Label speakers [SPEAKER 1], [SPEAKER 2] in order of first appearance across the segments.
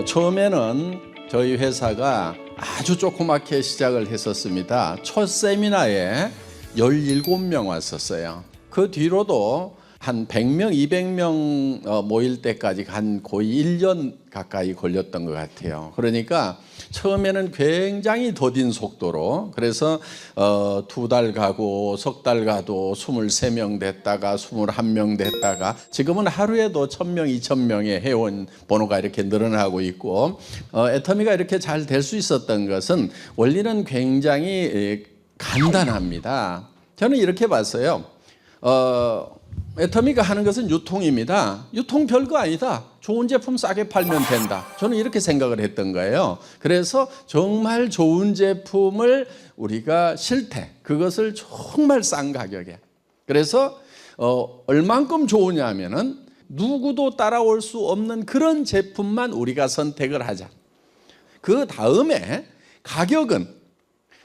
[SPEAKER 1] 처음에는 저희 회사가 아주 조그맣게 시작을 했었습니다. 첫 세미나에 17명 왔었어요. 그 뒤로도 한 100명, 200명 모일 때까지 한 거의 1년 가까이 걸렸던 것 같아요. 그러니까 처음에는 굉장히 더딘 속도로, 그래서 2달 가고 석 달 가도 23명 됐다가 21명 됐다가 지금은 하루에도 1000명, 2000명의 회원 번호가 이렇게 늘어나고 있고, 애터미가 이렇게 잘 될 수 있었던 것은 원리는 굉장히 간단합니다. 저는 이렇게 봤어요. 애터미가 하는 것은 유통입니다. 유통 별거 아니다. 좋은 제품 싸게 팔면 된다. 저는 이렇게 생각을 했던 거예요. 그래서 정말 좋은 제품을 우리가 그것을 정말 싼 가격에. 그래서 얼만큼 좋으냐 하면은 누구도 따라올 수 없는 그런 제품만 우리가 선택을 하자. 그 다음에 가격은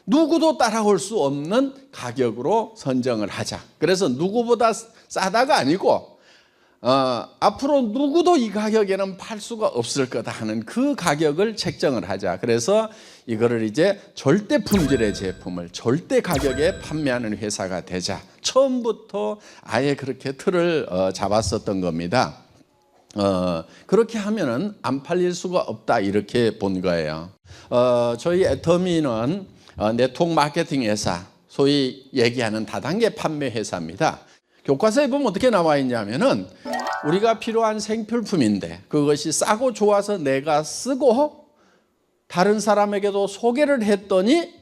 [SPEAKER 1] 누구도 따라올 수 없는 가격으로 선정을 하자. 그래서 누구보다 싸다가 아니고 앞으로 누구도 이 가격에는 팔 수가 없을 거다 하는 그 가격을 책정을 하자. 그래서 이거를 이제 절대 품질의 제품을 절대 가격에 판매하는 회사가 되자. 처음부터 아예 그렇게 틀을 잡았었던 겁니다. 그렇게 하면은 안 팔릴 수가 없다, 이렇게 본 거예요. 저희 애터미는 네트워크 마케팅 회사, 소위 얘기하는 다단계 판매 회사입니다. 교과서에 보면 어떻게 나와 있냐면은 우리가 필요한 생필품인데 그것이 싸고 좋아서 내가 쓰고 다른 사람에게도 소개를 했더니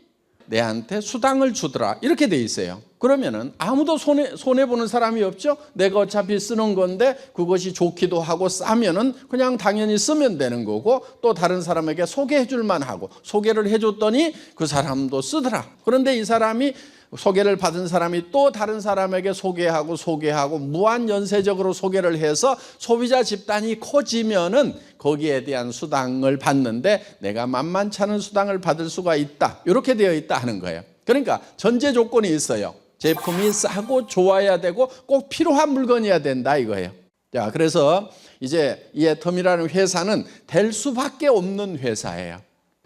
[SPEAKER 1] 내한테 수당을 주더라, 이렇게 돼 있어요. 그러면은 아무도 손해보는 사람이 없죠. 내가 어차피 쓰는 건데 그것이 좋기도 하고 싸면은 그냥 당연히 쓰면 되는 거고, 또 다른 사람에게 소개해 줄만 하고 소개를 해줬더니 그 사람도 쓰더라. 그런데 이 사람이 소개를 받은 사람이 또 다른 사람에게 소개하고 무한 연쇄적으로 소개를 해서 소비자 집단이 커지면은 거기에 대한 수당을 받는데 내가 만만치 않은 수당을 받을 수가 있다, 이렇게 되어 있다 하는 거예요. 그러니까 전제 조건이 있어요. 제품이 싸고 좋아야 되고 꼭 필요한 물건이어야 된다, 이거예요. 자, 그래서 이제 이 애터미라는 회사는 될 수밖에 없는 회사예요.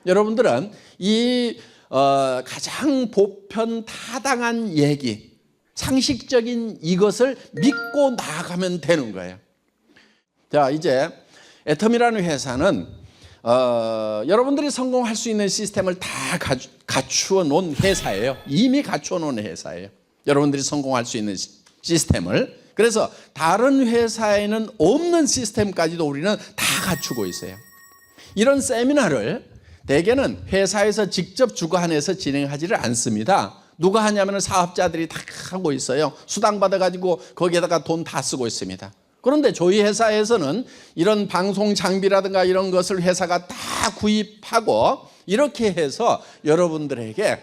[SPEAKER 1] 여러분들은 이 가장 보편 타당한 얘기, 상식적인 이것을 믿고 나아가면 되는 거예요. 자, 이제 애터미라는 회사는 여러분들이 성공할 수 있는 시스템을 다 갖추어 놓은 회사예요. 이미 갖추어 놓은 회사예요. 여러분들이 성공할 수 있는 시스템을. 그래서 다른 회사에는 없는 시스템까지도 우리는 다 갖추고 있어요. 이런 세미나를 대개는 회사에서 직접 주관해서 진행하지를 않습니다. 누가 하냐면 사업자들이 다 하고 있어요. 수당 받아가지고 거기에다가 돈 다 쓰고 있습니다. 그런데 저희 회사에서는 이런 방송 장비라든가 이런 것을 회사가 다 구입하고 이렇게 해서 여러분들에게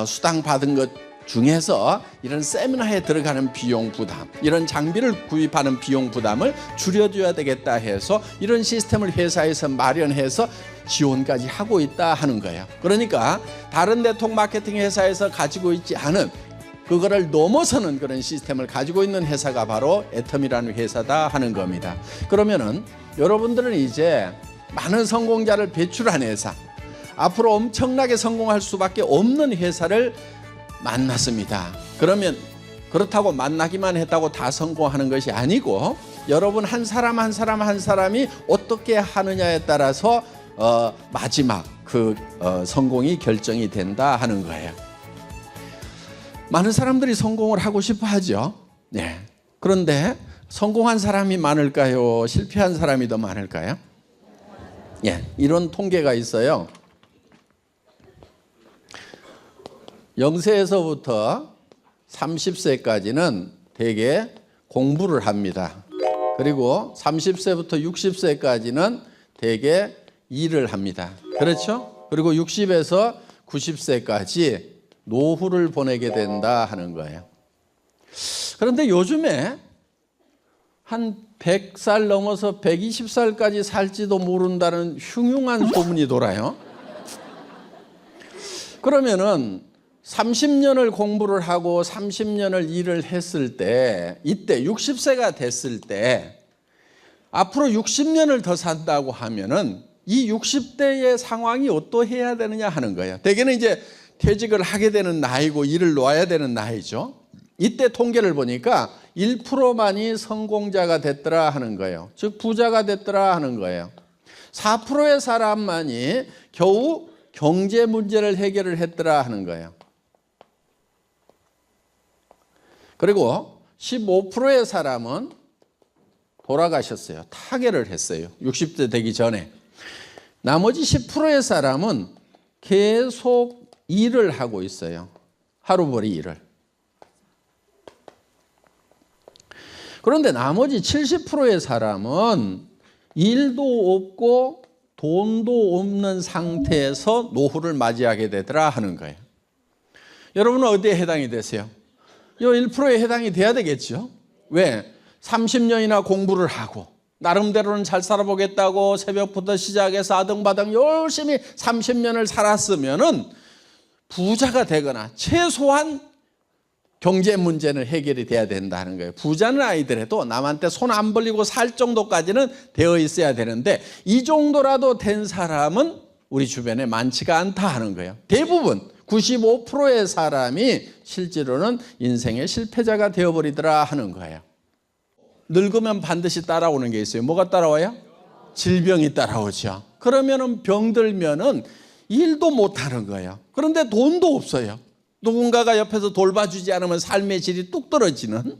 [SPEAKER 1] 수당 받은 것 중에서 이런 세미나에 들어가는 비용 부담, 이런 장비를 구입하는 비용 부담을 줄여줘야 되겠다 해서 이런 시스템을 회사에서 마련해서 지원까지 하고 있다 하는 거예요. 그러니까 다른 네트워크 마케팅 회사에서 가지고 있지 않은, 그거를 넘어서는 그런 시스템을 가지고 있는 회사가 바로 애터미라는 회사다 하는 겁니다. 그러면은 여러분들은 이제 많은 성공자를 배출한 회사, 앞으로 엄청나게 성공할 수밖에 없는 회사를 만났습니다. 그러면 그렇다고 만나기만 했다고 다 성공하는 것이 아니고, 여러분 한 사람 한 사람이 어떻게 하느냐에 따라서 마지막 성공이 결정이 된다 하는 거예요. 많은 사람들이 성공을 하고 싶어 하죠. 네. 그런데 성공한 사람이 많을까요? 실패한 사람이 더 많을까요? 예, 이런 통계가 있어요. 0세에서부터 30세까지는 대개 공부를 합니다. 그리고 30세부터 60세까지는 대개 일을 합니다. 그렇죠? 그리고 60에서 90세까지 노후를 보내게 된다 하는 거예요. 그런데 요즘에 한 100살 넘어서 120살까지 살지도 모른다는 흉흉한 소문이 돌아요. 그러면은 30년을 공부를 하고 30년을 일을 했을 때, 이때 60세가 됐을 때 앞으로 60년을 더 산다고 하면은 이 60대의 상황이 어떠해야 되느냐 하는 거예요. 대개는 이제 퇴직을 하게 되는 나이고 일을 놓아야 되는 나이죠. 이때 통계를 보니까 1%만이 성공자가 됐더라 하는 거예요. 즉 부자가 됐더라 하는 거예요. 4%의 사람만이 겨우 경제 문제를 해결을 했더라 하는 거예요. 그리고 15%의 사람은 돌아가셨어요. 타계를 했어요. 60대 되기 전에. 나머지 10%의 사람은 계속 일을 하고 있어요. 하루벌이 일을. 그런데 나머지 70%의 사람은 일도 없고 돈도 없는 상태에서 노후를 맞이하게 되더라 하는 거예요. 여러분은 어디에 해당이 되세요? 이 1%에 해당이 돼야 되겠죠. 왜? 30년이나 공부를 하고 나름대로는 잘 살아보겠다고 새벽부터 시작해서 아등바등 열심히 30년을 살았으면은 부자가 되거나 최소한 경제 문제는 해결이 돼야 된다는 거예요. 부자는 아니더라도 남한테 손 안 벌리고 살 정도까지는 되어 있어야 되는데 이 정도라도 된 사람은 우리 주변에 많지가 않다 하는 거예요. 대부분 95%의 사람이 실제로는 인생의 실패자가 되어버리더라 하는 거예요. 늙으면 반드시 따라오는 게 있어요. 뭐가 따라와요? 질병이 따라오죠. 그러면은 병들면은 일도 못하는 거예요. 그런데 돈도 없어요. 누군가가 옆에서 돌봐주지 않으면 삶의 질이 뚝 떨어지는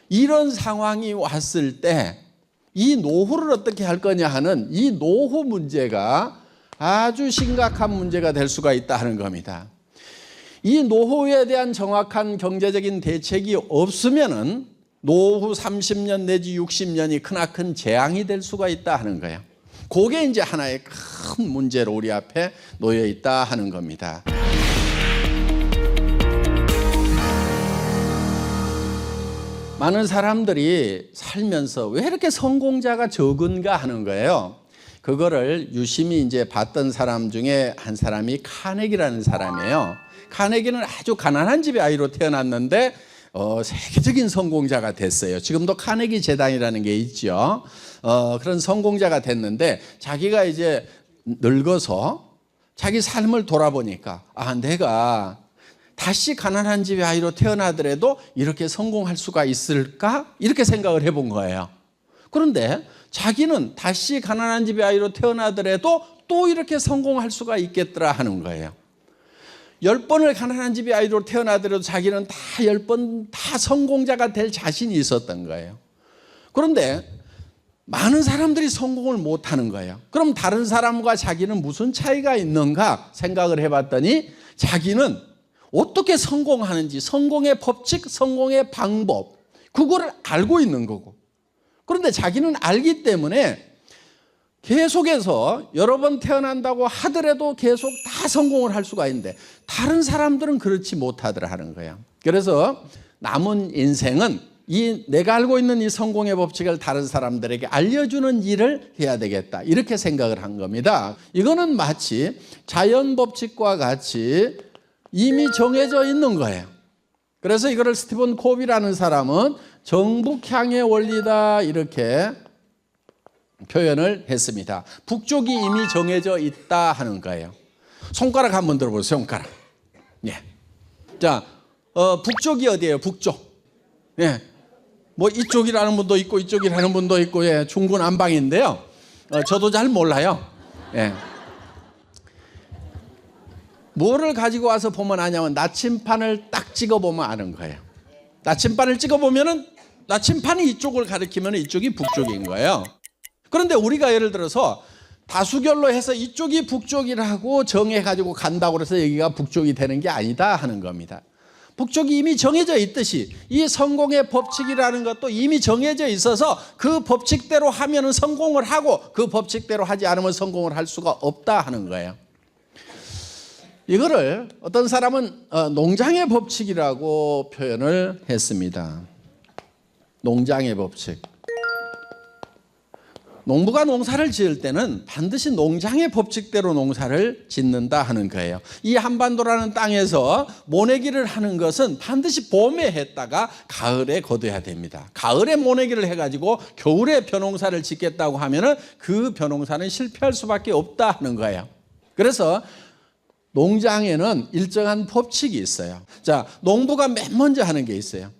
[SPEAKER 1] 이런 상황이 왔을 때 이 노후를 어떻게 할 거냐 하는 이 노후 문제가 아주 심각한 문제가 될 수가 있다 하는 겁니다. 이 노후에 대한 정확한 경제적인 대책이 없으면은 노후 30년 내지 60년이 크나큰 재앙이 될 수가 있다 하는 거예요. 그게 이제 하나의 큰 문제로 우리 앞에 놓여 있다 하는 겁니다. 많은 사람들이 살면서 왜 이렇게 성공자가 적은가 하는 거예요. 그거를 유심히 이제 봤던 사람 중에 한 사람이 카네기라는 사람이에요. 카네기는 아주 가난한 집의 아이로 태어났는데 세계적인 성공자가 됐어요. 지금도 카네기 재단이라는 게 있죠. 그런 성공자가 됐는데 자기가 이제 늙어서 자기 삶을 돌아보니까 내가 다시 가난한 집의 아이로 태어나더라도 이렇게 성공할 수가 있을까? 이렇게 생각을 해본 거예요. 그런데 자기는 다시 가난한 집의 아이로 태어나더라도 또 이렇게 성공할 수가 있겠더라 하는 거예요. 10번을 가난한 집의 아이로 태어나더라도 자기는 다 10번 다 성공자가 될 자신이 있었던 거예요. 그런데 많은 사람들이 성공을 못하는 거예요. 그럼 다른 사람과 자기는 무슨 차이가 있는가 생각을 해봤더니 자기는 어떻게 성공하는지 성공의 법칙, 성공의 방법 그거를 알고 있는 거고 그런데 자기는 알기 때문에 계속해서 여러 번 태어난다고 하더라도 계속 다 성공을 할 수가 있는데 다른 사람들은 그렇지 못하더라 하는 거예요. 그래서 남은 인생은 내가 알고 있는 이 성공의 법칙을 다른 사람들에게 알려주는 일을 해야 되겠다 이렇게 생각을 한 겁니다. 이거는 마치 자연 법칙과 같이 이미 정해져 있는 거예요. 그래서 이거를 스티븐 코비라는 사람은 정북향의 원리다 이렇게 표현을 했습니다. 북쪽이 이미 정해져 있다 하는 거예요. 손가락 한번 들어보세요. 손가락. 예. 자, 북쪽이 어디예요? 북쪽. 예. 뭐 이쪽이라는 분도 있고 이쪽이라는 분도 있고 예. 중구난방인데요. 저도 잘 몰라요. 예. 뭐를 가지고 와서 보면 아냐면 나침판을 딱 찍어보면 아는 거예요. 나침판을 찍어보면은 나침판이 이쪽을 가리키면 이쪽이 북쪽인 거예요. 그런데 우리가 예를 들어서 다수결로 해서 이쪽이 북쪽이라고 정해가지고 간다고 해서 여기가 북쪽이 되는 게 아니다 하는 겁니다. 북쪽이 이미 정해져 있듯이 이 성공의 법칙이라는 것도 이미 정해져 있어서 그 법칙대로 하면은 성공을 하고 그 법칙대로 하지 않으면 성공을 할 수가 없다 하는 거예요. 이거를 어떤 사람은 농장의 법칙이라고 표현을 했습니다. 농장의 법칙. 농부가 농사를 지을 때는 반드시 농장의 법칙대로 농사를 짓는다 하는 거예요. 이 한반도라는 땅에서 모내기를 하는 것은 반드시 봄에 했다가 가을에 거둬야 됩니다. 가을에 모내기를 해가지고 겨울에 벼농사를 짓겠다고 하면은 그 벼농사는 실패할 수밖에 없다 하는 거예요. 그래서 농장에는 일정한 법칙이 있어요. 자, 농부가 맨 먼저 하는 게 있어요.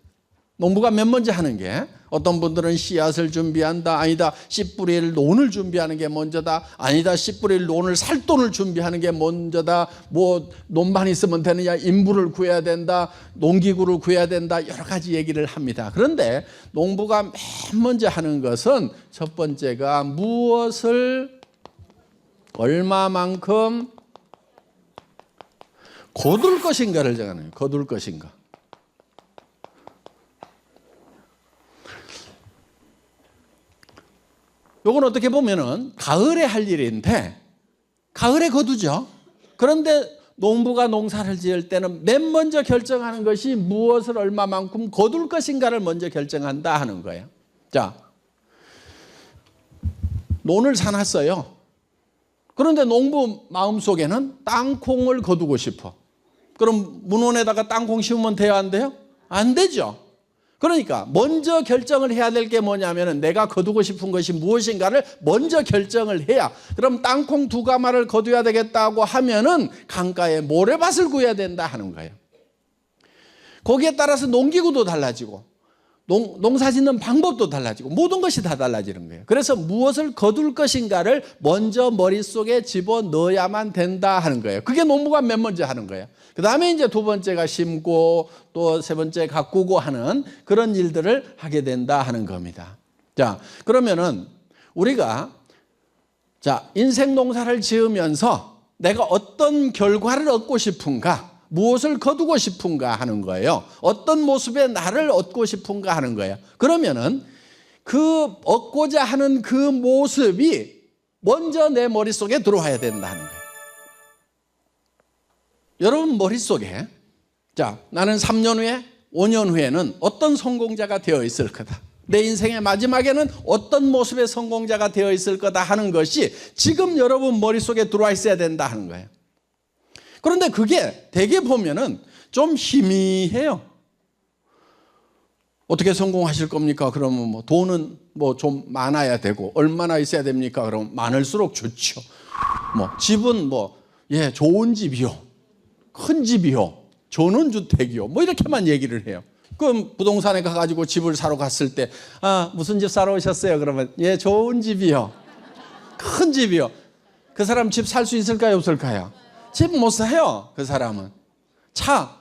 [SPEAKER 1] 농부가 맨 먼저 하는 게, 어떤 분들은 씨앗을 준비한다, 아니다 씨 뿌릴 논을 준비하는 게 먼저다, 아니다 씨 뿌릴 논을 살 돈을 준비하는 게 먼저다, 뭐 논만 있으면 되느냐, 인부를 구해야 된다, 농기구를 구해야 된다, 여러 가지 얘기를 합니다. 그런데 농부가 맨 먼저 하는 것은 첫 번째가 무엇을 얼마만큼 거둘 것인가를 정하는 거예요. 거둘 것인가. 요건 어떻게 보면은 가을에 할 일인데 가을에 거두죠. 그런데 농부가 농사를 지을 때는 맨 먼저 결정하는 것이 무엇을 얼마만큼 거둘 것인가를 먼저 결정한다 하는 거예요. 자, 논을 사놨어요. 그런데 농부 마음속에는 땅콩을 거두고 싶어. 그럼 문원에다가 땅콩 심으면 돼요, 안 돼요? 안 되죠. 그러니까 먼저 결정을 해야 될 게 뭐냐면 내가 거두고 싶은 것이 무엇인가를 먼저 결정을 해야, 그럼 땅콩 2가마를 거둬야 되겠다고 하면은 강가에 모래밭을 구해야 된다 하는 거예요. 거기에 따라서 농기구도 달라지고 농사 짓는 방법도 달라지고 모든 것이 다 달라지는 거예요. 그래서 무엇을 거둘 것인가를 먼저 머릿속에 집어넣어야만 된다 하는 거예요. 그게 농부가 맨 먼저 하는 거예요. 그 다음에 이제 2번째가 심고 또 3번째 가꾸고 하는 그런 일들을 하게 된다 하는 겁니다. 자, 그러면은 우리가 인생 농사를 지으면서 내가 어떤 결과를 얻고 싶은가, 무엇을 거두고 싶은가 하는 거예요. 어떤 모습의 나를 얻고 싶은가 하는 거예요. 그러면은 그 얻고자 하는 그 모습이 먼저 내 머릿속에 들어와야 된다 하는 거예요. 여러분 머릿속에 나는 3년 후에 5년 후에는 어떤 성공자가 되어 있을 거다, 내 인생의 마지막에는 어떤 모습의 성공자가 되어 있을 거다 하는 것이 지금 여러분 머릿속에 들어와 있어야 된다 하는 거예요. 그런데 그게 대개 보면은 좀 희미해요. 어떻게 성공하실 겁니까? 그러면 뭐 돈은 뭐 좀 많아야 되고, 얼마나 있어야 됩니까? 그러면 많을수록 좋죠. 뭐 집은 좋은 집이요, 큰 집이요, 전원주택이요, 뭐 이렇게만 얘기를 해요. 그럼 부동산에 가가지고 집을 사러 갔을 때, 무슨 집 사러 오셨어요? 그러면 좋은 집이요, 큰 집이요. 그 사람 집 살 수 있을까요, 없을까요? 집 못 사요. 그 사람은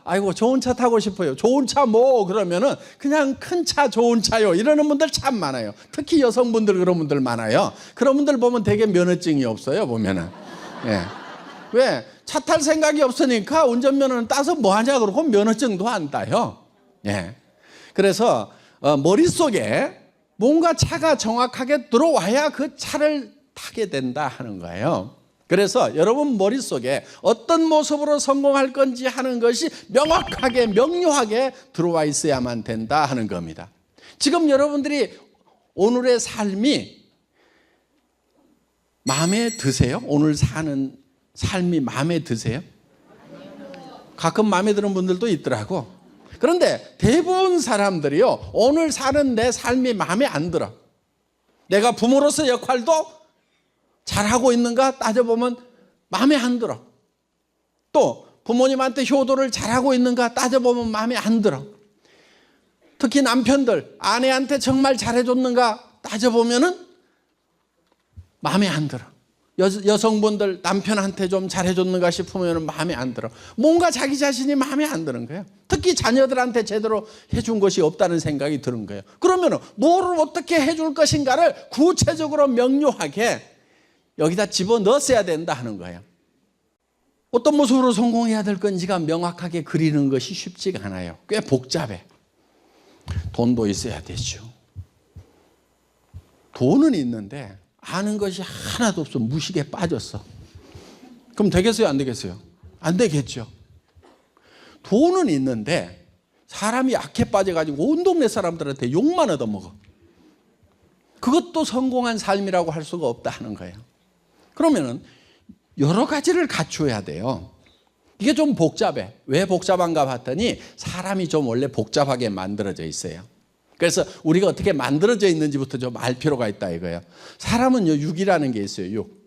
[SPEAKER 1] 아이고 좋은 차 타고 싶어요. 좋은 차 그러면은 그냥 큰 차, 좋은 차요, 이러는 분들 참 많아요. 특히 여성분들 그런 분들 많아요. 그런 분들 보면 되게 면허증이 없어요, 보면은. 왜? 차 탈 생각이 없으니까 운전면허는 따서 뭐 하냐 그러고 면허증도 안 따요. 그래서 머릿속에 뭔가 차가 정확하게 들어와야 그 차를 타게 된다 하는 거예요. 그래서 여러분 머릿속에 어떤 모습으로 성공할 건지 하는 것이 명확하게 명료하게 들어와 있어야만 된다 하는 겁니다. 지금 여러분들이 오늘의 삶이 마음에 드세요? 오늘 사는 삶이 마음에 드세요? 가끔 마음에 드는 분들도 있더라고. 그런데 대부분 사람들이요, 오늘 사는 내 삶이 마음에 안 들어. 내가 부모로서 역할도 잘하고 있는가 따져보면 마음에 안 들어. 또 부모님한테 효도를 잘하고 있는가 따져보면 마음에 안 들어. 특히 남편들 아내한테 정말 잘해줬는가 따져보면은 마음에 안 들어. 여성분들 남편한테 좀 잘해줬는가 싶으면 마음에 안 들어. 뭔가 자기 자신이 마음에 안 드는 거예요. 특히 자녀들한테 제대로 해준 것이 없다는 생각이 드는 거예요. 그러면 뭐를 어떻게 해줄 것인가를 구체적으로 명료하게 여기다 집어넣었어야 된다 하는 거예요. 어떤 모습으로 성공해야 될 건지가 명확하게 그리는 것이 쉽지가 않아요. 꽤 복잡해. 돈도 있어야 되죠. 돈은 있는데 아는 것이 하나도 없어. 무식에 빠졌어. 그럼 되겠어요, 안 되겠어요? 안 되겠죠. 돈은 있는데 사람이 악해 빠져가지고 온 동네 사람들한테 욕만 얻어먹어. 그것도 성공한 삶이라고 할 수가 없다 하는 거예요. 그러면은 여러 가지를 갖춰야 돼요. 이게 좀 복잡해. 왜 복잡한가 봤더니 사람이 좀 원래 복잡하게 만들어져 있어요. 그래서 우리가 어떻게 만들어져 있는지부터 좀 알 필요가 있다 이거예요. 사람은요, 육이라는 게 있어요. 육.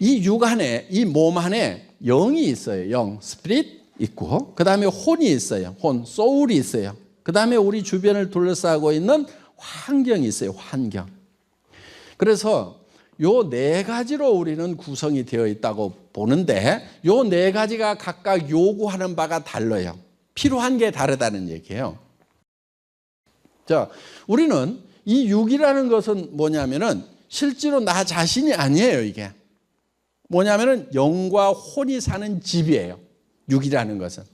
[SPEAKER 1] 이 육 안에, 이 몸 안에 영이 있어요. 영, 스피릿 있고, 그 다음에 혼이 있어요. 혼, 소울이 있어요. 그 다음에 우리 주변을 둘러싸고 있는 환경이 있어요. 환경. 그래서 요 네 가지로 우리는 구성이 되어 있다고 보는데, 요 네 가지가 각각 요구하는 바가 달라요. 필요한 게 다르다는 얘기예요. 자, 우리는 이 육이라는 것은 뭐냐면은 실제로 나 자신이 아니에요, 이게. 뭐냐면은 영과 혼이 사는 집이에요. 육이라는 것은.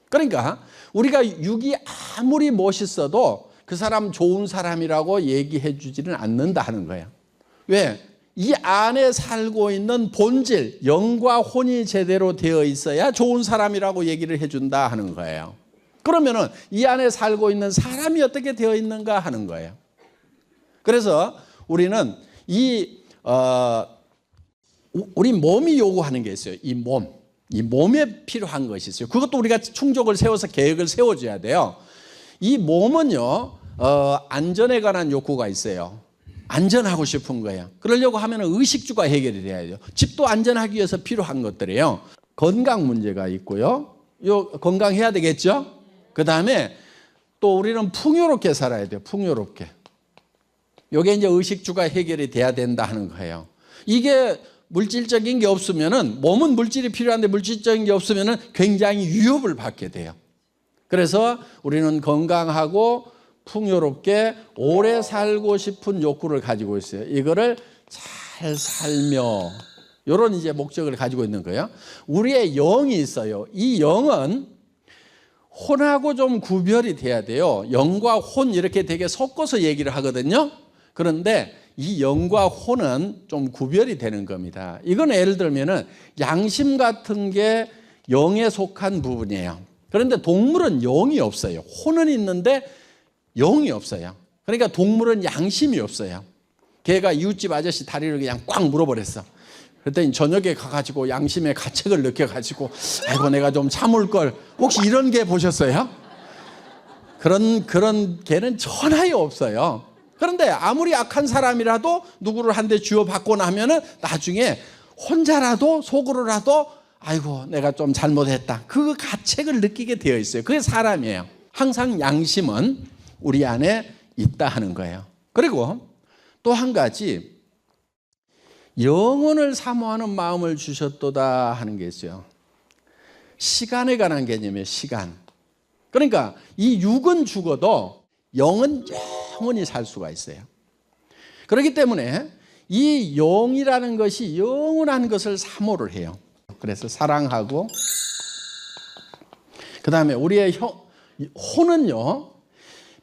[SPEAKER 1] 그러니까 우리가 육이 아무리 멋있어도 그 사람 좋은 사람이라고 얘기해 주지는 않는다 하는 거예요. 왜? 이 안에 살고 있는 본질, 영과 혼이 제대로 되어 있어야 좋은 사람이라고 얘기를 해준다 하는 거예요. 그러면은 이 안에 살고 있는 사람이 어떻게 되어 있는가 하는 거예요. 그래서 우리는 우리 몸이 요구하는 게 있어요. 이 몸에 필요한 것이 있어요. 그것도 우리가 충족을 세워서 계획을 세워줘야 돼요. 이 몸은요, 안전에 관한 욕구가 있어요. 안전하고 싶은 거예요. 그러려고 하면 의식주가 해결이 돼야 돼요. 집도 안전하기 위해서 필요한 것들이에요. 건강 문제가 있고요. 건강해야 되겠죠? 그 다음에 또 우리는 풍요롭게 살아야 돼요. 풍요롭게. 이게 이제 의식주가 해결이 돼야 된다 하는 거예요. 이게 물질적인 게 없으면은, 몸은 물질이 필요한데 물질적인 게 없으면은 굉장히 위협을 받게 돼요. 그래서 우리는 건강하고 풍요롭게 오래 살고 싶은 욕구를 가지고 있어요. 이거를 잘 살며, 이런 이제 목적을 가지고 있는 거예요. 우리의 영이 있어요. 이 영은 혼하고 좀 구별이 돼야 돼요. 영과 혼 이렇게 되게 섞어서 얘기를 하거든요. 그런데 이 영과 혼은 좀 구별이 되는 겁니다. 이건 예를 들면은 양심 같은 게 영에 속한 부분이에요. 그런데 동물은 영이 없어요. 혼은 있는데 영이 없어요. 그러니까 동물은 양심이 없어요. 걔가 이웃집 아저씨 다리를 그냥 꽉 물어버렸어. 그랬더니 저녁에 가가지고 양심의 가책을 느껴가지고, 아이고 내가 좀 참을 걸. 혹시 이런 개 보셨어요? 그런 개는 전하에 없어요. 그런데 아무리 악한 사람이라도 누구를 한 대 쥐어받고 나면은 나중에 혼자라도 속으로라도 아이고 내가 좀 잘못했다, 그 가책을 느끼게 되어 있어요. 그게 사람이에요. 항상 양심은 우리 안에 있다 하는 거예요. 그리고 또 한 가지, 영혼을 사모하는 마음을 주셨도다 하는 게 있어요. 시간에 관한 개념이에요. 시간. 그러니까 이 육은 죽어도 영은 영원히 살 수가 있어요. 그렇기 때문에 이 영이라는 것이 영원한 것을 사모를 해요. 그래서 사랑하고, 그 다음에 우리의 혼은요,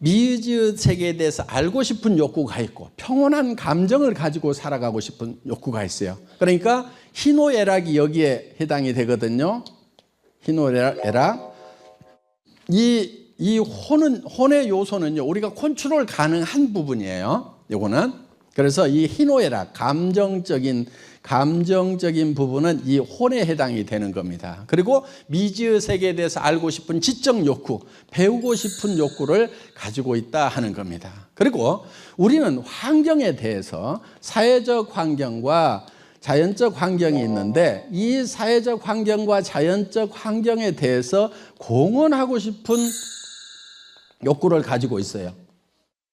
[SPEAKER 1] 미지의 세계에 대해서 알고 싶은 욕구가 있고 평온한 감정을 가지고 살아가고 싶은 욕구가 있어요. 그러니까 희노애락이 여기에 해당이 되거든요. 희노애락. 이 혼의 요소는요, 우리가 컨트롤 가능한 부분이에요. 요거는. 그래서 이 희노애락, 감정적인 부분은 이 혼에 해당이 되는 겁니다. 그리고 미지의 세계에 대해서 알고 싶은 지적 욕구, 배우고 싶은 욕구를 가지고 있다 하는 겁니다. 그리고 우리는 환경에 대해서 사회적 환경과 자연적 환경이 있는데, 이 사회적 환경과 자연적 환경에 대해서 공헌하고 싶은 욕구를 가지고 있어요.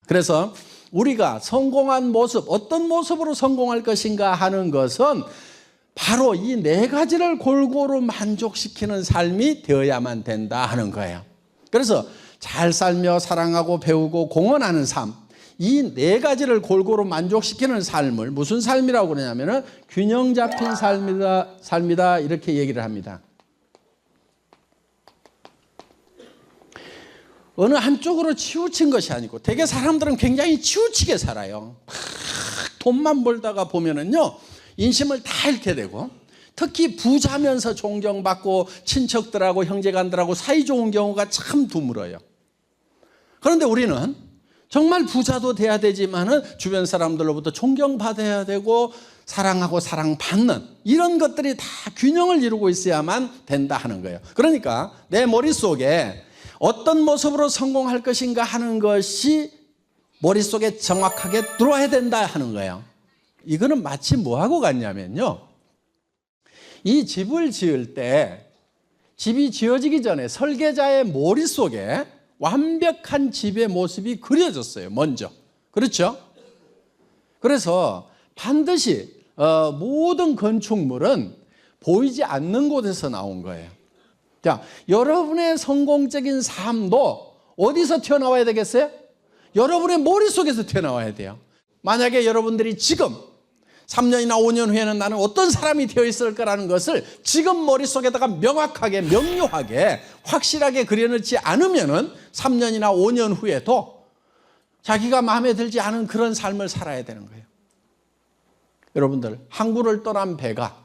[SPEAKER 1] 그래서 우리가 성공한 모습, 어떤 모습으로 성공할 것인가 하는 것은 바로 이 네 가지를 골고루 만족시키는 삶이 되어야만 된다 하는 거예요. 그래서 잘 살며 사랑하고 배우고 공헌하는 삶, 이 네 가지를 골고루 만족시키는 삶을 무슨 삶이라고 그러냐면은 균형 잡힌 삶이다 이렇게 얘기를 합니다. 어느 한쪽으로 치우친 것이 아니고, 되게 사람들은 굉장히 치우치게 살아요. 돈만 벌다가 보면은요, 인심을 다 잃게 되고, 특히 부자면서 존경받고 친척들하고 형제간들하고 사이좋은 경우가 참 드물어요. 그런데 우리는 정말 부자도 돼야 되지만은 주변 사람들로부터 존경받아야 되고 사랑하고 사랑받는 이런 것들이 다 균형을 이루고 있어야만 된다 하는 거예요. 그러니까 내 머릿속에 어떤 모습으로 성공할 것인가 하는 것이 머릿속에 정확하게 들어와야 된다 하는 거예요. 이거는 마치 뭐하고 같냐면요, 이 집을 지을 때 집이 지어지기 전에 설계자의 머릿속에 완벽한 집의 모습이 그려졌어요, 먼저. 그렇죠? 그래서 반드시 모든 건축물은 보이지 않는 곳에서 나온 거예요. 자, 여러분의 성공적인 삶도 어디서 튀어나와야 되겠어요? 여러분의 머릿속에서 튀어나와야 돼요. 만약에 여러분들이 지금 3년이나 5년 후에는 나는 어떤 사람이 되어 있을 거라는 것을 지금 머릿속에다가 명확하게 명료하게 확실하게 그려놓지 않으면은 3년이나 5년 후에도 자기가 마음에 들지 않은 그런 삶을 살아야 되는 거예요. 여러분들, 항구를 떠난 배가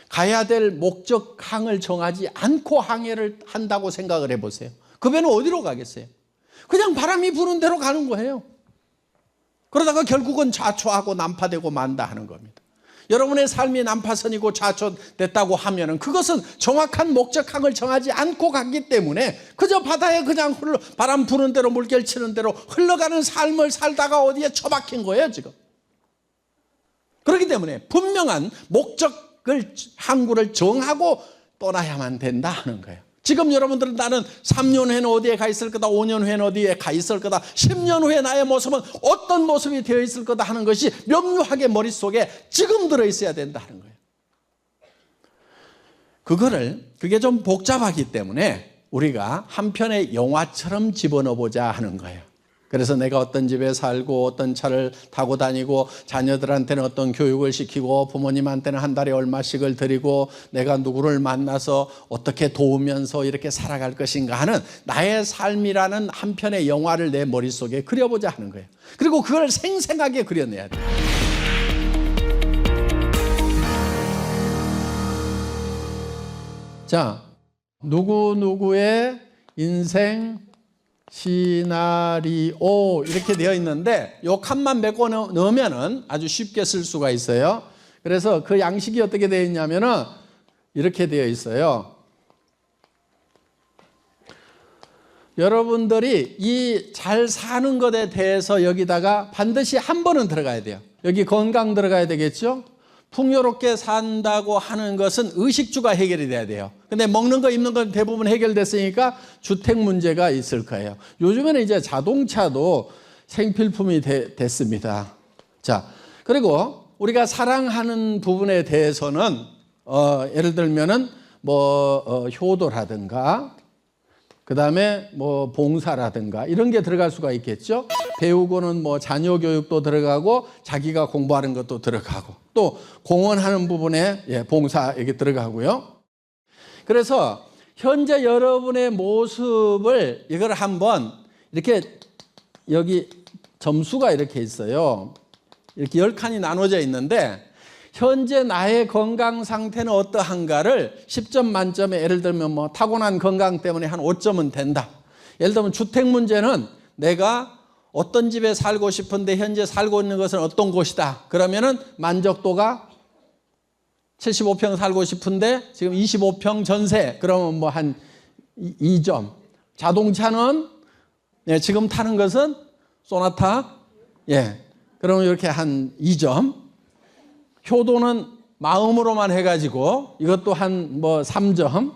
[SPEAKER 1] 가야 될 목적항을 정하지 않고 항해를 한다고 생각을 해보세요. 그 배는 어디로 가겠어요? 그냥 바람이 부는 대로 가는 거예요. 그러다가 결국은 좌초하고 난파되고 만다 하는 겁니다. 여러분의 삶이 난파선이고 좌초됐다고 하면은 그것은 정확한 목적항을 정하지 않고 갔기 때문에 그저 바다에 그냥 바람 부는 대로 물결 치는 대로 흘러가는 삶을 살다가 어디에 처박힌 거예요, 지금. 그렇기 때문에 분명한 목적을, 항구를 정하고 떠나야만 된다 하는 거예요. 지금 여러분들은 나는 3년 후에는 어디에 가 있을 거다, 5년 후에는 어디에 가 있을 거다, 10년 후에 나의 모습은 어떤 모습이 되어 있을 거다 하는 것이 명료하게 머릿속에 지금 들어있어야 된다 하는 거예요. 그게 좀 복잡하기 때문에 우리가 한 편의 영화처럼 집어넣어보자 하는 거예요. 그래서 내가 어떤 집에 살고 어떤 차를 타고 다니고 자녀들한테는 어떤 교육을 시키고 부모님한테는 한 달에 얼마씩을 드리고 내가 누구를 만나서 어떻게 도우면서 이렇게 살아갈 것인가 하는 나의 삶이라는 한 편의 영화를 내 머릿속에 그려보자 하는 거예요. 그리고 그걸 생생하게 그려내야 돼요. 자, 누구누구의 인생 시나리오 이렇게 되어 있는데 요 칸만 메고 넣으면은 아주 쉽게 쓸 수가 있어요. 그래서 그 양식이 어떻게 되어 있냐면은 이렇게 되어 있어요. 여러분들이 이 잘 사는 것에 대해서 여기다가 반드시 한 번은 들어가야 돼요. 여기 건강 들어가야 되겠죠? 풍요롭게 산다고 하는 것은 의식주가 해결이 돼야 돼요. 근데 먹는 거 입는 건 대부분 해결됐으니까 주택 문제가 있을 거예요. 요즘에는 이제 자동차도 생필품이 됐습니다. 자, 그리고 우리가 사랑하는 부분에 대해서는 예를 들면은 효도라든가 그다음에 봉사라든가 이런 게 들어갈 수가 있겠죠. 배우고는 자녀 교육도 들어가고 자기가 공부하는 것도 들어가고 또 공헌하는 부분에 봉사 이게 들어가고요. 그래서 현재 여러분의 모습을 이걸 한번 이렇게 여기 점수가 이렇게 있어요. 이렇게 10칸이 나눠져 있는데 현재 나의 건강 상태는 어떠한가를 10점 만점에 예를 들면 타고난 건강 때문에 한 5점은 된다. 예를 들면 주택 문제는 내가 어떤 집에 살고 싶은데 현재 살고 있는 것은 어떤 곳이다. 그러면은 만족도가 75평 살고 싶은데 지금 25평 전세. 그러면 한 2점. 자동차는 지금 타는 것은 소나타. 그러면 이렇게 한 2점. 효도는 마음으로만 해가지고 이것도 한 3점.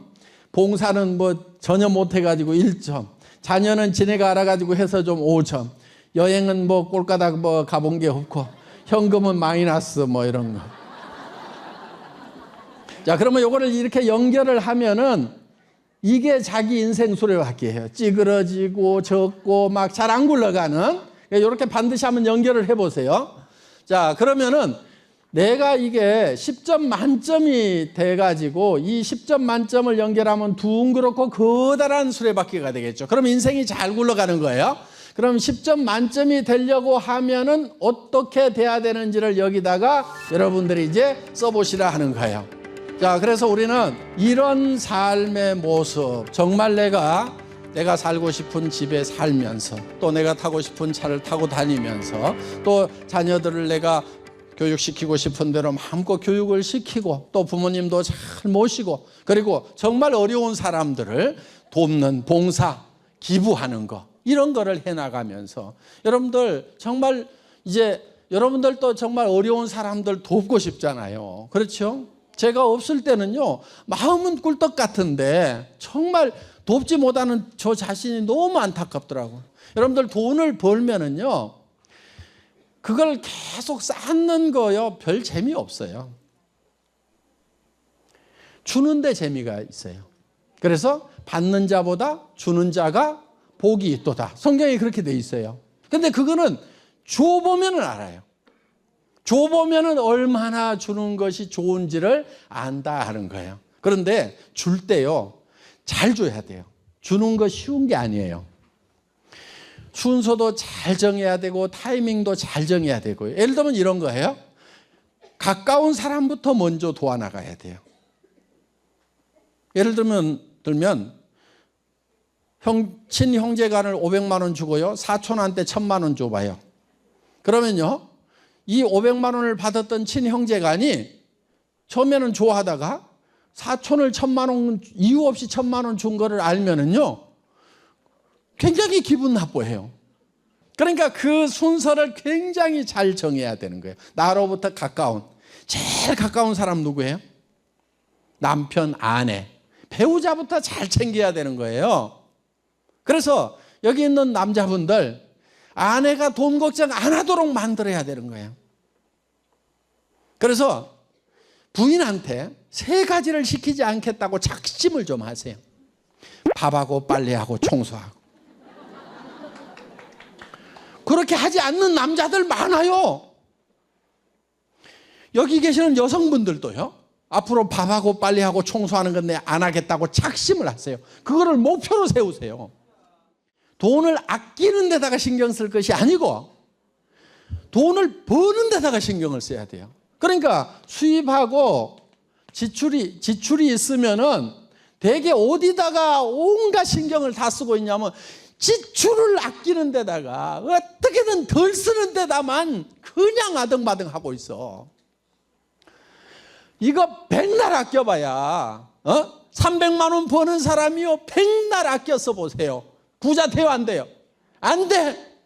[SPEAKER 1] 봉사는 전혀 못해가지고 1점. 자녀는 지네가 알아가지고 해서 좀 5점. 여행은 꼴까닥 가본 게 없고 현금은 마이너스 이런 거. 자, 그러면 요거를 이렇게 연결을 하면은 이게 자기 인생 수레바퀴예요. 찌그러지고 적고 막 잘 안 굴러가는. 이렇게 반드시 한번 연결을 해보세요. 자, 그러면은 내가 이게 10점 만점이 돼가지고 이 10점 만점을 연결하면 둥그렇고 커다란 수레바퀴가 되겠죠. 그럼 인생이 잘 굴러가는 거예요. 그럼 10점 만점이 되려고 하면은 어떻게 돼야 되는지를 여기다가 여러분들이 이제 써보시라 하는 거예요. 자, 그래서 우리는 이런 삶의 모습, 정말 내가 내가 살고 싶은 집에 살면서 또 내가 타고 싶은 차를 타고 다니면서 또 자녀들을 내가 교육시키고 싶은 대로 마음껏 교육을 시키고 또 부모님도 잘 모시고 그리고 정말 어려운 사람들을 돕는 봉사, 기부하는 거 이런 거를 해나가면서 여러분들 정말 이제 여러분들도 정말 어려운 사람들 돕고 싶잖아요. 그렇죠? 제가 없을 때는요 마음은 꿀떡 같은데 정말 돕지 못하는 저 자신이 너무 안타깝더라고요. 여러분들 돈을 벌면은요 그걸 계속 쌓는 거요 별 재미없어요. 주는 데 재미가 있어요. 그래서 받는 자보다 주는 자가 복이 있도다. 성경에 그렇게 돼 있어요. 근데 그거는 줘보면 알아요. 줘보면 얼마나 주는 것이 좋은지를 안다 하는 거예요. 그런데 줄 때요 잘 줘야 돼요. 주는 거 쉬운 게 아니에요. 순서도 잘 정해야 되고 타이밍도 잘 정해야 되고요. 예를 들면 이런 거예요. 가까운 사람부터 먼저 도와나가야 돼요. 예를 들면 친형제간을 500만 원 주고요. 사촌한테 1000만 원 줘봐요. 그러면요. 이 500만 원을 받았던 친형제간이 처음에는 좋아하다가 사촌을 1000만 원 이유 없이 1000만 원 준 거를 알면은요. 굉장히 기분 나빠해요. 그러니까 그 순서를 굉장히 잘 정해야 되는 거예요. 나로부터 제일 가까운 사람 누구예요? 남편, 아내, 배우자부터 잘 챙겨야 되는 거예요. 그래서 여기 있는 남자분들 아내가 돈 걱정 안 하도록 만들어야 되는 거예요. 그래서 부인한테 3가지를 시키지 않겠다고 작심을 좀 하세요. 밥하고 빨래하고 청소하고. 그렇게 하지 않는 남자들 많아요. 여기 계시는 여성분들도요. 앞으로 밥하고 빨래하고 청소하는 건 내가 안 하겠다고 작심을 하세요. 그거를 목표로 세우세요. 돈을 아끼는 데다가 신경 쓸 것이 아니고 돈을 버는 데다가 신경을 써야 돼요. 그러니까 수입하고 지출이 있으면은 대개 어디다가 온갖 신경을 다 쓰고 있냐면 지출을 아끼는 데다가 어떻게든 덜 쓰는 데다만 그냥 아등바등 하고 있어. 이거 백날 아껴봐야 300만 원 버는 사람이요 100날 아껴 써보세요. 부자 돼요 안 돼요? 안 돼.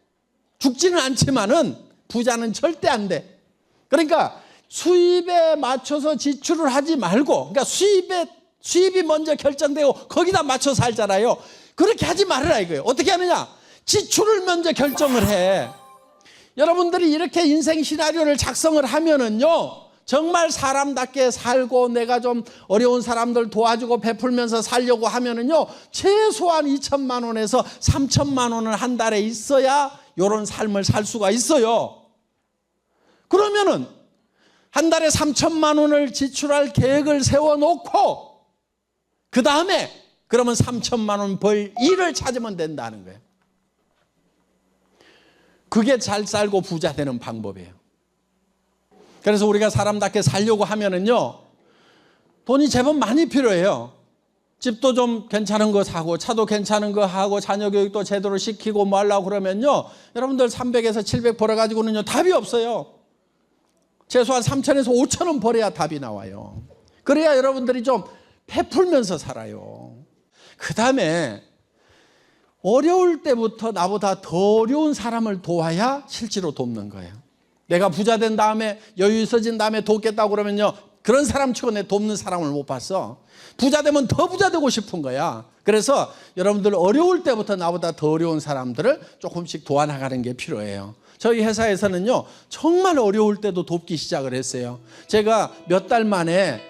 [SPEAKER 1] 죽지는 않지만은 부자는 절대 안 돼. 그러니까 수입에 맞춰서 지출을 하지 말고 그러니까 수입이 먼저 결정되고 거기다 맞춰 살잖아요. 그렇게 하지 말으라 이거예요. 어떻게 하느냐? 지출을 먼저 결정을 해. 여러분들이 이렇게 인생 시나리오를 작성을 하면은요 정말 사람답게 살고 내가 좀 어려운 사람들 도와주고 베풀면서 살려고 하면은요 최소한 2천만 원에서 3천만 원을 한 달에 있어야 이런 삶을 살 수가 있어요. 그러면은 한 달에 3천만 원을 지출할 계획을 세워놓고 그 다음에 그러면 3천만 원 벌 일을 찾으면 된다는 거예요. 그게 잘 살고 부자 되는 방법이에요. 그래서 우리가 사람답게 살려고 하면은요 돈이 제법 많이 필요해요. 집도 좀 괜찮은 거 사고 차도 괜찮은 거 하고 자녀 교육도 제대로 시키고 뭐 하려고 그러면요 여러분들 300에서 700 벌어가지고는요 답이 없어요. 최소한 3천에서 5천 원 벌어야 답이 나와요. 그래야 여러분들이 좀 베풀면서 살아요. 그 다음에 어려울 때부터 나보다 더 어려운 사람을 도와야 실제로 돕는 거예요. 내가 부자 된 다음에 여유 있어진 다음에 돕겠다고 그러면요 그런 사람 치고 내 돕는 사람을 못 봤어. 부자 되면 더 부자 되고 싶은 거야. 그래서 여러분들 어려울 때부터 나보다 더 어려운 사람들을 조금씩 도와나가는 게 필요해요. 저희 회사에서는요 정말 어려울 때도 돕기 시작을 했어요. 제가 몇 달 만에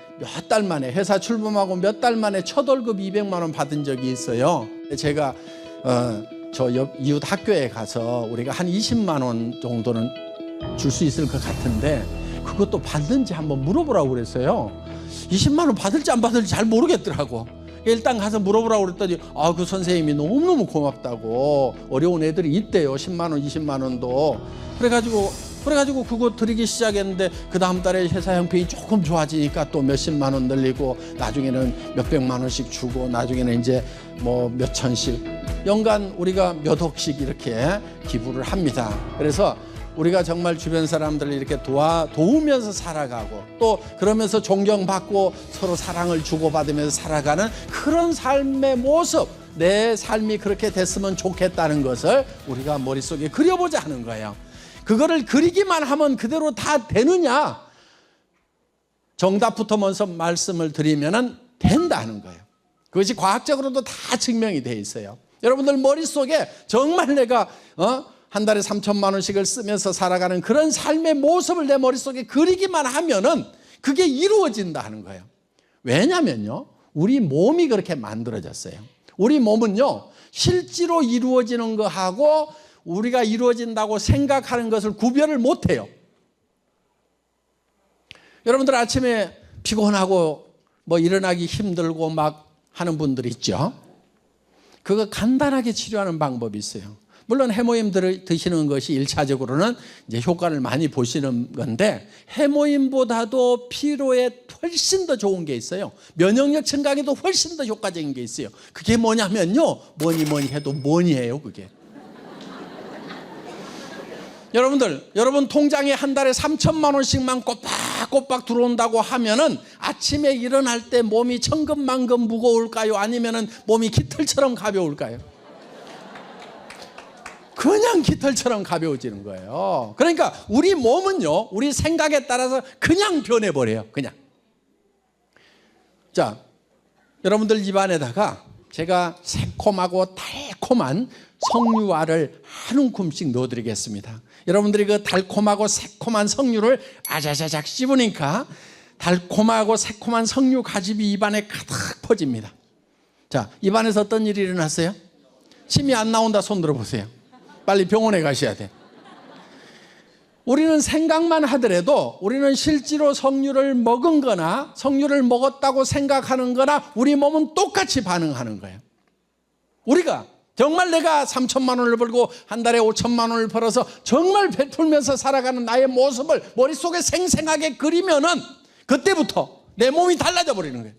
[SPEAKER 1] 회사 출범하고 몇 달 만에 첫 월급 200만 원 받은 적이 있어요. 제가 저 옆 이웃 학교에 가서 우리가 한 20만 원 정도는 줄 수 있을 것 같은데 그것도 받는지 한번 물어보라고 그랬어요. 20만 원 받을지 안 받을지 잘 모르겠더라고. 일단 가서 물어보라고 그랬더니 그 선생님이 너무너무 고맙다고 어려운 애들이 있대요. 10만 원 20만 원도. 그래가지고 그래가지고 그거 드리기 시작했는데 그 다음 달에 회사 형편이 조금 좋아지니까 또 몇십만 원 늘리고 나중에는 몇백만 원씩 주고 나중에는 이제 뭐 몇천씩 연간 우리가 몇 억씩 이렇게 기부를 합니다. 그래서 우리가 정말 주변 사람들을 이렇게 도우면서 살아가고 또 그러면서 존경받고 서로 사랑을 주고받으면서 살아가는 그런 삶의 모습, 내 삶이 그렇게 됐으면 좋겠다는 것을 우리가 머릿속에 그려보자 하는 거예요. 그거를 그리기만 하면 그대로 다 되느냐? 정답부터 먼저 말씀을 드리면은 된다는 거예요. 그것이 과학적으로도 다 증명이 돼 있어요. 여러분들 머릿속에 정말 내가 한 달에 3천만 원씩을 쓰면서 살아가는 그런 삶의 모습을 내 머릿속에 그리기만 하면은 그게 이루어진다 하는 거예요. 왜냐면요, 우리 몸이 그렇게 만들어졌어요. 우리 몸은요, 실제로 이루어지는 거하고 우리가 이루어진다고 생각하는 것을 구별을 못해요. 여러분들 아침에 피곤하고 뭐 일어나기 힘들고 막 하는 분들 있죠. 그거 간단하게 치료하는 방법이 있어요. 물론 해모임 드시는 것이 1차적으로는 이제 효과를 많이 보시는 건데 해모임보다도 피로에 훨씬 더 좋은 게 있어요. 면역력 증강에도 훨씬 더 효과적인 게 있어요. 그게 뭐냐면요, 뭐니 해도 뭐니예요, 그게. 여러분 통장에 한 달에 3천만 원씩만 꼬박꼬박 들어온다고 하면은 아침에 일어날 때 몸이 천근만근 무거울까요? 아니면은 몸이 깃털처럼 가벼울까요? 그냥 깃털처럼 가벼워지는 거예요. 그러니까 우리 몸은요, 우리 생각에 따라서 그냥 변해버려요. 그냥. 자, 여러분들 입안에다가 제가 새콤하고 달콤한 석류알을 한 움큼씩 넣어드리겠습니다. 여러분들이 그 달콤하고 새콤한 석류를 아자자작 씹으니까 달콤하고 새콤한 석류 가집이 입안에 가득 퍼집니다. 자, 입안에서 어떤 일이 일어났어요? 침이 안 나온다 손 들어보세요. 빨리 병원에 가셔야 돼. 우리는 생각만 하더라도 우리는 실제로 석류를 먹은 거나 석류를 먹었다고 생각하는 거나 우리 몸은 똑같이 반응하는 거예요. 우리가 정말 내가 3천만 원을 벌고 한 달에 5천만 원을 벌어서 정말 베풀면서 살아가는 나의 모습을 머릿속에 생생하게 그리면은 그때부터 내 몸이 달라져 버리는 거예요.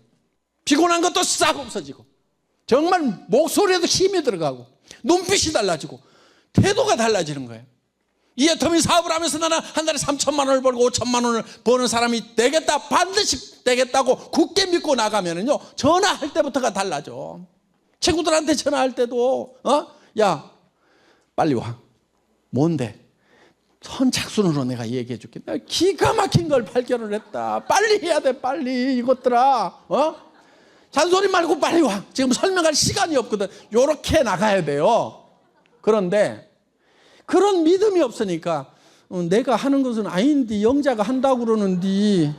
[SPEAKER 1] 피곤한 것도 싹 없어지고 정말 목소리에도 힘이 들어가고 눈빛이 달라지고 태도가 달라지는 거예요. 이 애터미 사업을 하면서 나는 한 달에 3천만 원을 벌고 5천만 원을 버는 사람이 되겠다, 반드시 되겠다고 굳게 믿고 나가면은요, 전화할 때부터가 달라져. 친구들한테 전화할 때도 야 빨리 와. 뭔데? 선착순으로 내가 얘기해 줄게. 내가 기가 막힌 걸 발견을 했다. 빨리 해야 돼. 빨리 이것들아. 잔소리 말고 빨리 와. 지금 설명할 시간이 없거든. 요렇게 나가야 돼요. 그런데 그런 믿음이 없으니까 내가 하는 것은 아닌데 영자가 한다고 그러는데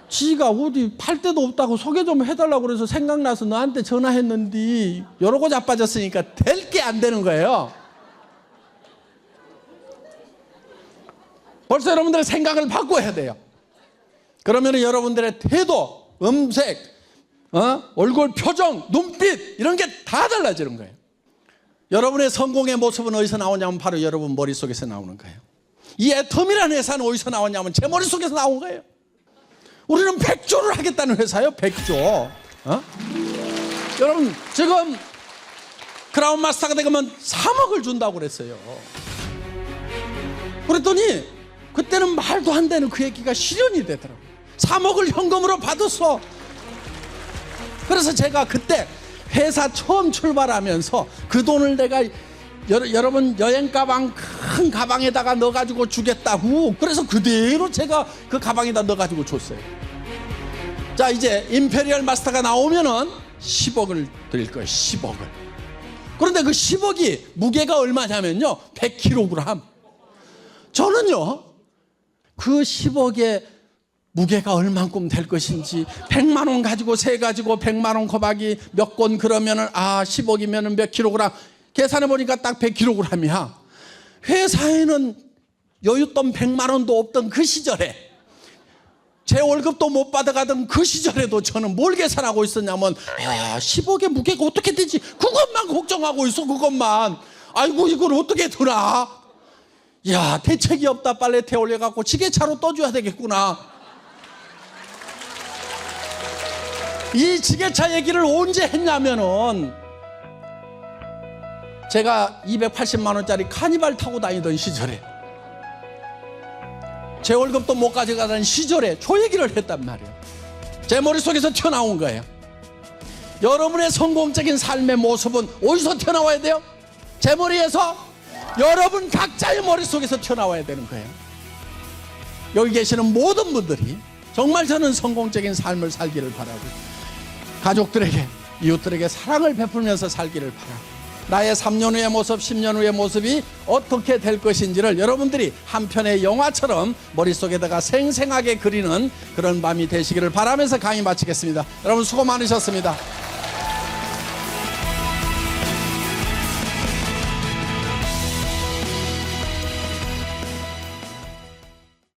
[SPEAKER 1] 지가 어디 팔 데도 없다고 소개 좀 해달라고 그래서 생각나서 너한테 전화했는데 이러고 자빠졌으니까 될 게 안 되는 거예요. 벌써 여러분들의 생각을 바꿔야 돼요. 그러면 여러분들의 태도, 음색, 얼굴 표정, 눈빛 이런 게 다 달라지는 거예요. 여러분의 성공의 모습은 어디서 나오냐면 바로 여러분 머릿속에서 나오는 거예요. 이 애텀이라는 회사는 어디서 나오냐면 제 머릿속에서 나온 거예요. 우리는 100조를 하겠다는 회사예요. 100조. 여러분 지금 크라운 마스터가 되면 3억을 준다고 그랬어요. 그랬더니 그때는 말도 안 되는 그 얘기가 실현이 되더라고요. 3억을 현금으로 받았어. 그래서 제가 그때 회사 처음 출발하면서 그 돈을 내가 여러분 여행 가방 큰 가방에다가 넣어가지고 주겠다고 그래서 그대로 제가 그 가방에다 넣어가지고 줬어요. 자 이제 임페리얼 마스터가 나오면은 10억을 드릴 거예요. 10억을. 그런데 그 10억이 무게가 얼마냐면요 100kg. 저는요 그 10억의 무게가 얼만큼 될 것인지 100만 원 가지고 세 가지고 100만 원 곱하기 몇 권 그러면은 10억이면은 몇 킬로그램 계산해 보니까 딱 100kg이야. 회사에는 여윳돈 100만 원도 없던 그 시절에 제 월급도 못 받아가던 그 시절에도 저는 뭘 계산하고 있었냐면 10억의 무게가 어떻게 되지? 그것만 걱정하고 있어. 그것만. 아이고 이걸 어떻게 드나? 야, 대책이 없다. 빨래대 올려갖고 지게차로 떠줘야 되겠구나. 이 지게차 얘기를 언제 했냐면은 제가 280만 원짜리 카니발 타고 다니던 시절에, 제 월급도 못 가져가던 시절에 저 얘기를 했단 말이에요. 제 머릿속에서 튀어나온 거예요. 여러분의 성공적인 삶의 모습은 어디서 튀어나와야 돼요? 제 머리에서, 여러분 각자의 머릿속에서 튀어나와야 되는 거예요. 여기 계시는 모든 분들이 정말 저는 성공적인 삶을 살기를 바라고, 가족들에게, 이웃들에게 사랑을 베풀면서 살기를 바라고, 나의 3년 후의 모습, 10년 후의 모습이 어떻게 될 것인지를 여러분들이 한 편의 영화처럼 머릿속에다가 생생하게 그리는 그런 밤이 되시기를 바라면서 강의 마치겠습니다. 여러분 수고 많으셨습니다.